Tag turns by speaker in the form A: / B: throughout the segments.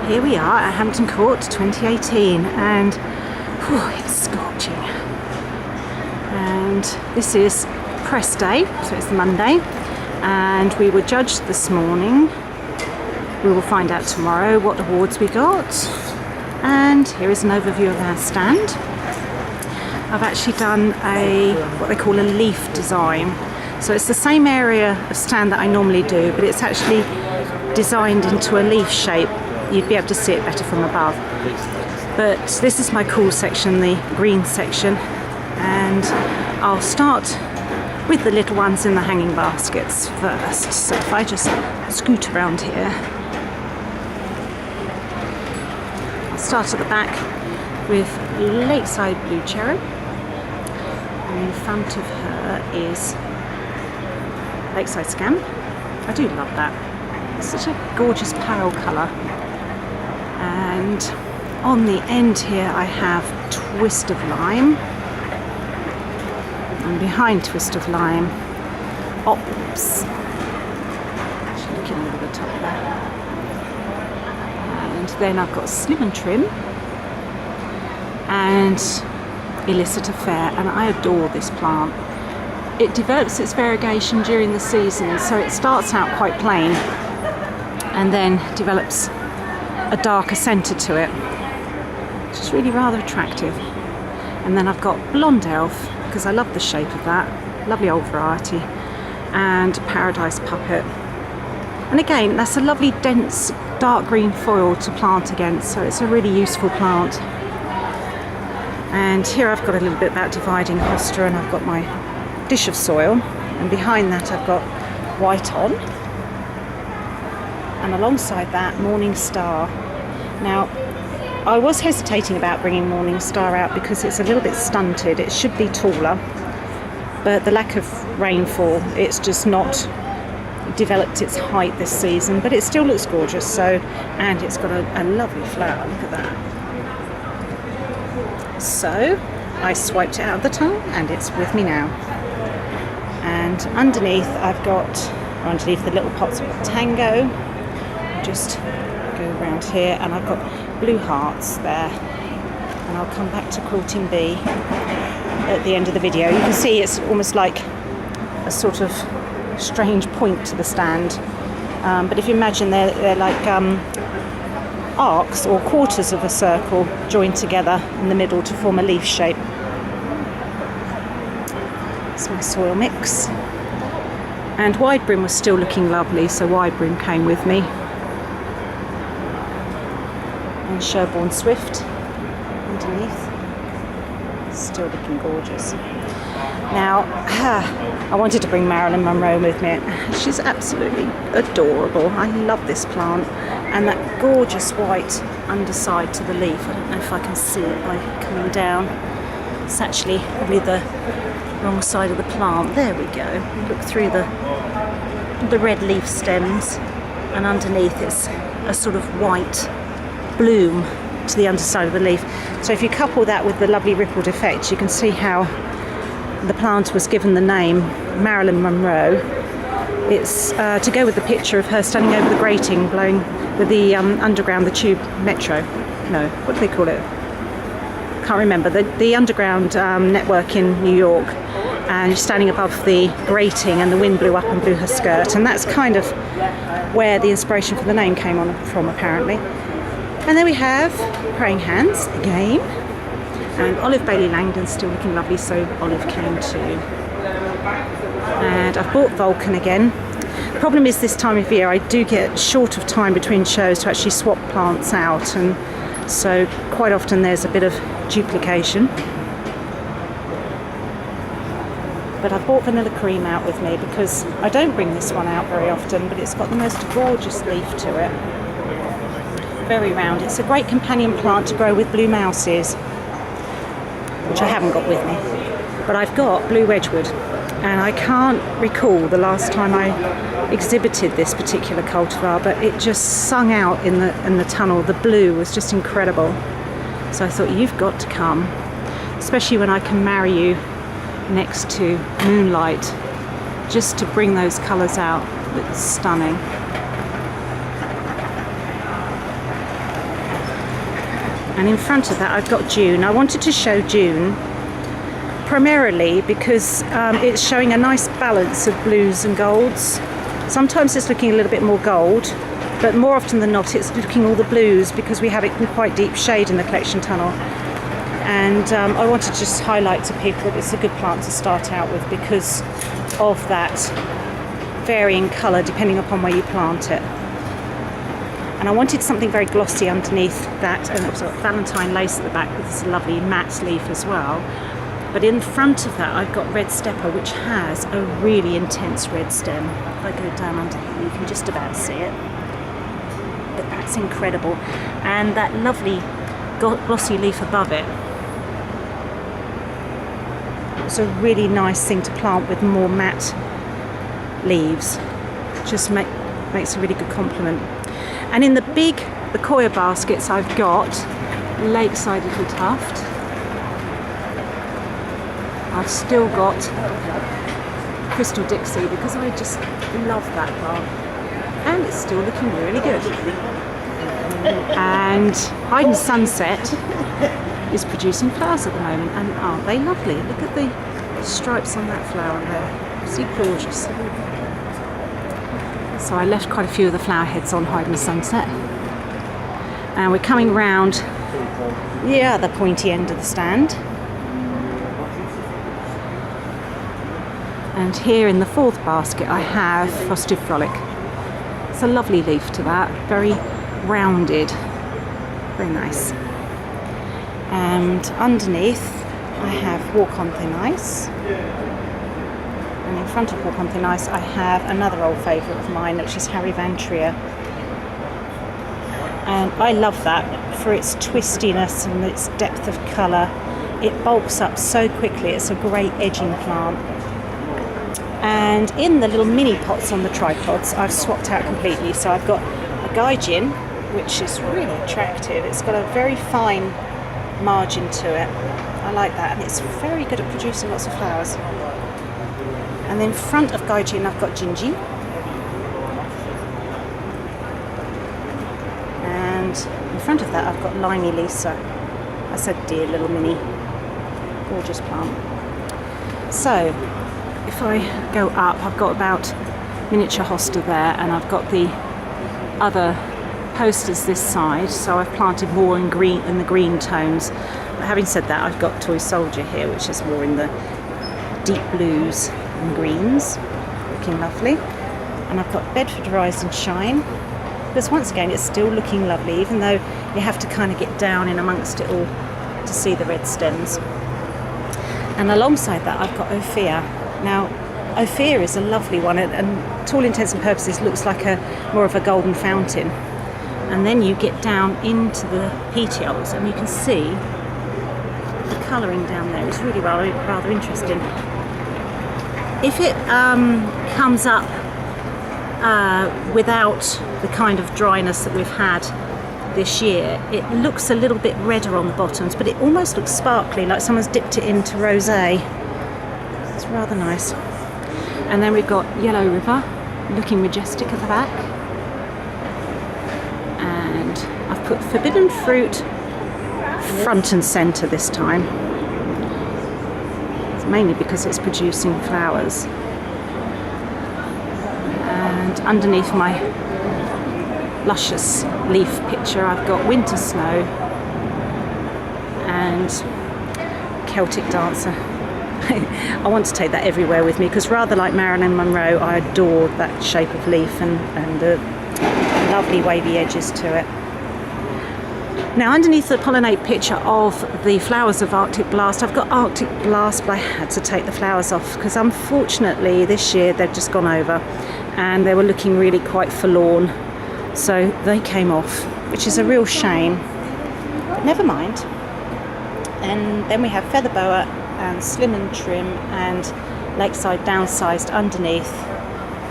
A: Here we are at Hampton Court 2018, and it's scorching. And this is press day, so it's Monday, and we were judged this morning. We will find out tomorrow what awards we got. And here is an overview of our stand. I've actually done what they call a leaf design. So it's the same area of stand that I normally do, but it's actually designed into a leaf shape. You'd be able to see it better from above. But this is my cool section, the green section. And I'll start with the little ones in the hanging baskets first. So if I just scoot around here. I'll start at the back with Lakeside Blue Cherub. And in front of her is Lakeside Scamp. I do love that. It's such a gorgeous pale colour. And on the end here I have Twist of Lime. And behind Twist of Lime, Ops. Actually looking over the top there. And then I've got Slim and Trim and Illicit Affair, and I adore this plant. It develops its variegation during the season, so it starts out quite plain and then develops a darker centre to it, which is really rather attractive. And then I've got Blonde Elf, because I love the shape of that, lovely old variety, and Paradise Puppet. And again, that's a lovely dense dark green foil to plant against, so it's a really useful plant. And here I've got a little bit about dividing Hosta, and I've got my dish of soil, and behind that I've got White On, and alongside that Morningstar. Now I was hesitating about bringing Morningstar out because it's a little bit stunted. It should be taller, but the lack of rainfall, it's just not developed its height this season, but it still looks gorgeous. So, and it's got a lovely flower, look at that. So I swiped it out of the tunnel and it's with me now. And underneath underneath the little pots of Tango, just go around here, and I've got blue hearts there. And I'll come back to Quilting Bee at the end of the video. You can see it's almost like a sort of strange point to the stand. But if you imagine they're like arcs or quarters of a circle joined together in the middle to form a leaf shape. It's my soil mix. And Wide Brim was still looking lovely, so Wide Brim came with me. And Sherborne Swift underneath, still looking gorgeous. Now, I wanted to bring Marilyn Monroe with me. She's absolutely adorable. I love this plant. And that gorgeous white underside to the leaf. I don't know if I can see it by coming down. It's actually probably the wrong side of the plant. There we go. Look through the red leaf stems, and underneath it's a sort of white bloom to the underside of the leaf. So if you couple that with the lovely rippled effect, you can see how the plant was given the name Marilyn Monroe. It's to go with the picture of her standing over the grating blowing with the underground, the tube metro. No, what do they call it? Can't remember. The underground network in New York, and she's standing above the grating and the wind blew up and blew her skirt, and that's kind of where the inspiration for the name came from apparently. And then we have Praying Hands again, and Olive Bailey Langdon's still looking lovely, so Olive came too. And I've bought Vulcan again. The problem is this time of year I do get short of time between shows to actually swap plants out, and so quite often there's a bit of duplication. But I bought Vanilla Cream out with me because I don't bring this one out very often, but it's got the most gorgeous leaf to it. Very round. It's a great companion plant to grow with blue mouses, which I haven't got with me. But I've got Blue Wedgwood, and I can't recall the last time I exhibited this particular cultivar, but it just sung out in the tunnel. The blue was just incredible. So I thought, you've got to come, especially when I can marry you next to Moonlight, just to bring those colours out. It's stunning. And in front of that I've got June. I wanted to show June primarily because it's showing a nice balance of blues and golds. Sometimes it's looking a little bit more gold, but more often than not it's looking all the blues because we have it in quite deep shade in the collection tunnel. And I wanted to just highlight to people that it's a good plant to start out with because of that varying colour depending upon where you plant it. And I wanted something very glossy underneath that, and it's got Valentine lace at the back with this lovely matte leaf as well. But in front of that I've got red stepper, which has a really intense red stem. If I go down under here you can just about see it. But that's incredible. And that lovely glossy leaf above it. It's a really nice thing to plant with more matte leaves. Just makes a really good complement. And in the big Becoya baskets I've got Lakeside Little Tuft. I've still got Crystal Dixie because I just love that plant. And it's still looking really good. And Haydn Sunset is producing flowers at the moment, and aren't they lovely? Look at the stripes on that flower there. Is it gorgeous? So I left quite a few of the flower heads on Haydn Sunset. And we're coming round the other pointy end of the stand. And here in the fourth basket I have Frosted Frolic. It's a lovely leaf to that, very rounded, very nice. And underneath I have Walk on Thin Ice. And in front of Walk on Thin Ice I have another old favourite of mine, which is Harry Van Trier. And I love that for its twistiness and its depth of colour. It bulks up so quickly, it's a great edging plant. And in the little mini pots on the tripods I've swapped out completely. So I've got a Gaijin, which is really attractive. It's got a very fine margin to it. I like that, and it's very good at producing lots of flowers. And in front of Gaijin I've got Gingy. And in front of that I've got Limey Lisa. That's a dear little mini, gorgeous plant. So if I go up, I've got about miniature Hosta there, and I've got the other posters this side, so I've planted more in green in the green tones. But having said that, I've got Toy Soldier here, which is more in the deep blues and greens, looking lovely. And I've got Bedford Rise and Shine, because once again it's still looking lovely, even though you have to kind of get down in amongst it all to see the red stems. And alongside that I've got Ophir. Now Ophir is a lovely one, and to all intents and purposes looks like more of a golden fountain. And then you get down into the petioles and you can see the colouring down there. It's really rather interesting. If it comes up without the kind of dryness that we've had this year, it looks a little bit redder on the bottoms, but it almost looks sparkly, like someone's dipped it into rosé. It's rather nice. And then we've got Yellow River, looking majestic at the back. And I've put Forbidden Fruit front and centre this time. It's mainly because it's producing flowers. And underneath my luscious leaf picture I've got Winter Snow and Celtic Dancer. I want to take that everywhere with me because, rather like Marilyn Monroe, I adore that shape of leaf and the lovely wavy edges to it. Now, underneath the pollinate picture of the flowers of Arctic Blast, I've got Arctic Blast, but I had to take the flowers off because unfortunately this year they've just gone over and they were looking really quite forlorn. So they came off, which is a real shame. But never mind. And then we have Feather Boa and Slim and Trim and Lakeside Downsized underneath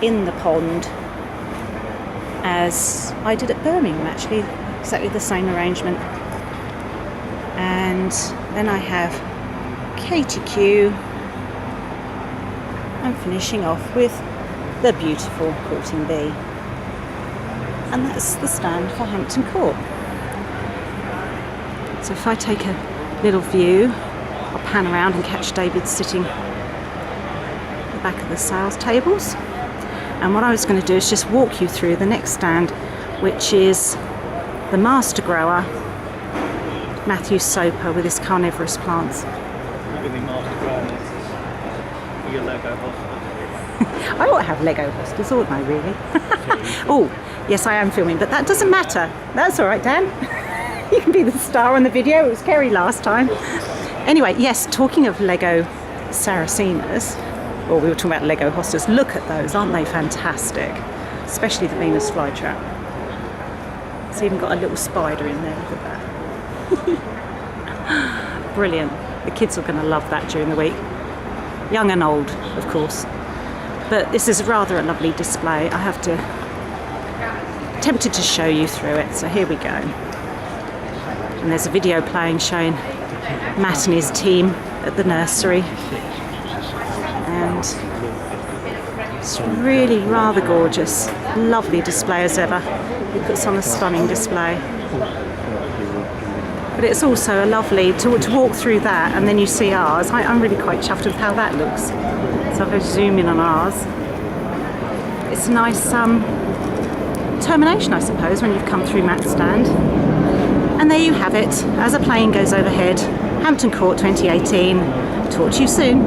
A: in the pond, as I did at Birmingham actually, exactly the same arrangement. And then I have Katie Q, and finishing off with the beautiful Courting Bee. And that's the stand for Hampton Court. So if I take a little view, I'll pan around and catch David sitting at the back of the sales tables. And what I was going to do is just walk you through the next stand, which is the master grower, Matthew Soper, with his carnivorous plants.
B: Your Lego Hosta.
A: I ought to have Lego Hostas, oughtn't I, really? Oh, yes, I am filming, but that doesn't matter. That's all right, Dan. You can be the star on the video. It was Kerry last time. Anyway, yes, talking of Lego Saracenas, well, we were talking about Lego Hostas. Look at those, aren't they fantastic? Especially the Venus flytrap. It's even got a little spider in there, look at that. Brilliant. The kids are going to love that during the week. Young and old, of course. But this is rather a lovely display. I have to, tempted to show you through it, so here we go. And there's a video playing showing Matt and his team at the nursery. And it's really rather gorgeous. Lovely display as ever. He puts on a stunning display. But it's also a lovely, to walk through that and then you see ours. I'm really quite chuffed with how that looks. So if I zoom in on ours, it's a nice termination, I suppose, when you've come through Matt's stand. And there you have it, as a plane goes overhead. Hampton Court 2018. Talk to you soon.